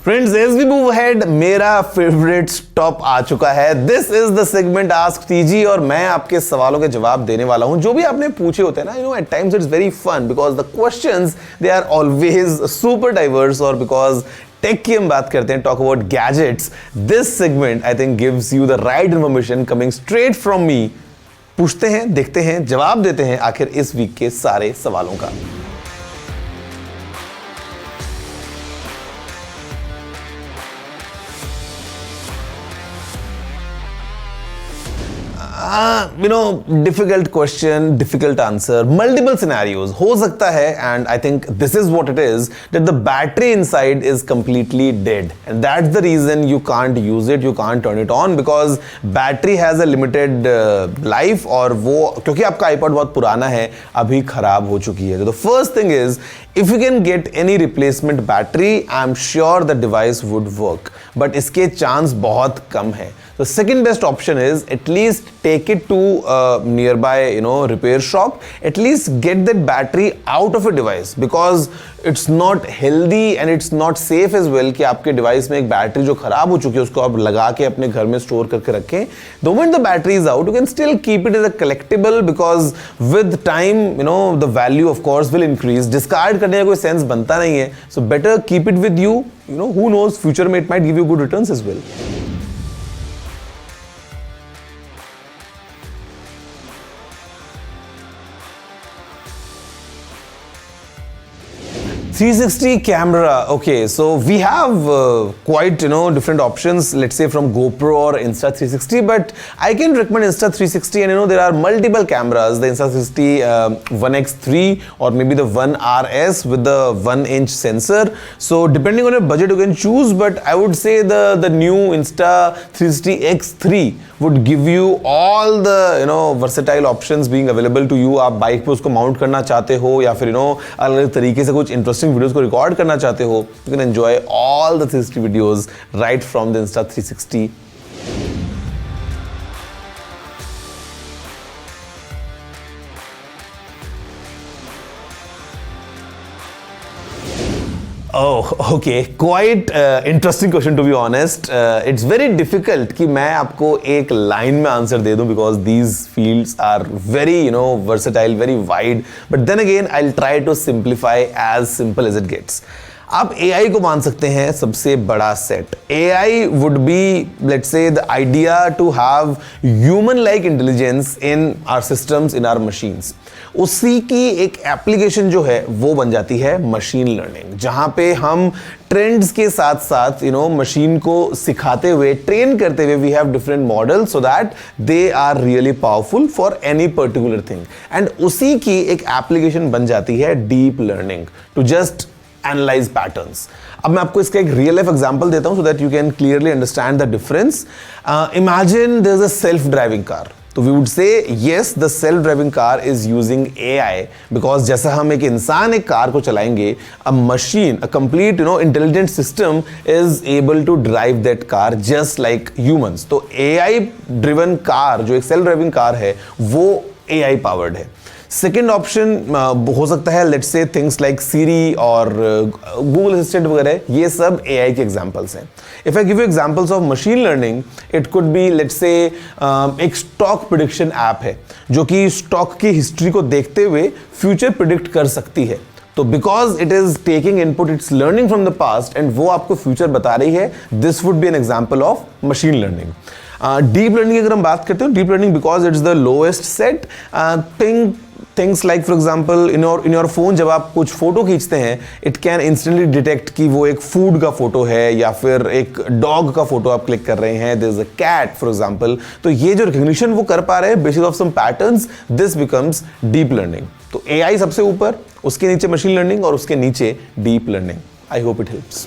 Friends, as we move ahead मेरा favourite stop आ चुका है। This is the segment ask TG और मैं आपके सवालों के जवाब देने वाला हूं जो भी आपने पूछे होते हैं ना। At times it's very fun because the questions they are always super diverse और बिकॉज टेक की हम बात करते हैं, talk about gadgets. This segment I think gives you the right information coming straight from me. पूछते हैं, देखते हैं, जवाब देते हैं आखिर इस वीक के सारे सवालों का। Difficult question, difficult answer, multiple scenarios हो सकता है and I think this is what it is that the battery inside is completely dead and that's the reason you can't use it, you can't turn it on because battery has a limited life और वो क्योंकि आपका iPod बहुत पुराना है, अभी खराब हो चुकी है। तो the first thing is if you can get any replacement battery, I'm sure the device would work, but इसके चांस बहुत कम है। The second best option is at least take it to a nearby repair shop, at least get that battery out of a device because it's not healthy and it's not safe as well कि आपके device में एक battery जो खराब हो चुकी है उसको आप लगा के अपने घर में स्टोर करके रखें। The moment the battery is out, you can still keep it as a collectible because with time the value of course will increase. Discard करने का कोई सेंस बनता नहीं है, so better keep it with you. Who knows, future में it might give you good returns as well. .360 camera. Okay, so we have quite different options, let's say from GoPro or Insta360, but I can recommend Insta360 and there are multiple cameras, the Insta360 1X3 or maybe the 1RS with the 1-inch sensor. So depending on your budget you can choose, but I would say the new Insta360 X3 would give you all the versatile options being available to you. आप bike पे उसको mount करना चाहते हो या फिर अलग तरीके से कुछ इंटरेस्टिंग वीडियोस को रिकॉर्ड करना चाहते हो, you can enjoy all the 360 videos right from the Insta360. Oh, okay. Quite interesting question to be honest. It's very difficult कि मैं आपको एक लाइन में आंसर दे दूं because these fields are very versatile, very wide. But then again, I'll try to simplify as simple as it gets. आप AI को मान सकते हैं सबसे बड़ा set. AI would be, let's say, the idea to have human-like intelligence in our systems, in our machines. उसी की एक एप्लीकेशन जो है वो बन जाती है मशीन लर्निंग, जहां पे हम ट्रेंड्स के साथ साथ मशीन को सिखाते हुए, ट्रेन करते हुए we have different models so that they are really powerful for any particular thing. And उसी की एक एप्लीकेशन बन जाती है deep learning to just analyse patterns. अब मैं आपको इसका एक रियल लाइफ एग्जांपल देता हूं so that you can clearly understand the difference. Imagine there is a self driving car. तो we would say yes, the self driving car is using AI because जैसा हम एक इंसान एक कार को चलाएंगे, a machine, a complete intelligent system is able to drive that car just like humans. तो AI driven car जो एक सेल्फ ड्राइविंग कार है वो AI पावर्ड है। सेकेंड ऑप्शन हो सकता है लेट्स से थिंग्स लाइक सीरी और गूगल असिस्टेंट वगैरह, ये सब AI के एग्जांपल्स हैं। If I give you examples of machine learning, it could be let's say एक स्टॉक प्रिडिक्शन ऐप है जो कि स्टॉक की हिस्ट्री को देखते हुए फ्यूचर प्रिडिक्ट कर सकती है। तो because it is taking input, it's learning from the past and वो आपको फ्यूचर बता रही है, this would be an example of machine learning. Deep learning अगर हम बात करते हो, deep learning because it's the lowest set things like for example in your phone जब आप कुछ फोटो खींचते हैं, इट कैन इंस्टेंटली डिटेक्ट कि वो एक फूड का फोटो है या फिर एक डॉग का फोटो आप क्लिक कर रहे हैं, there is a cat for example. तो ये जो रिकॉग्निशन वो कर पा रहे हैं basis of some patterns, this becomes deep learning. तो AI सबसे ऊपर, उसके नीचे मशीन लर्निंग और उसके नीचे deep learning. I hope it helps.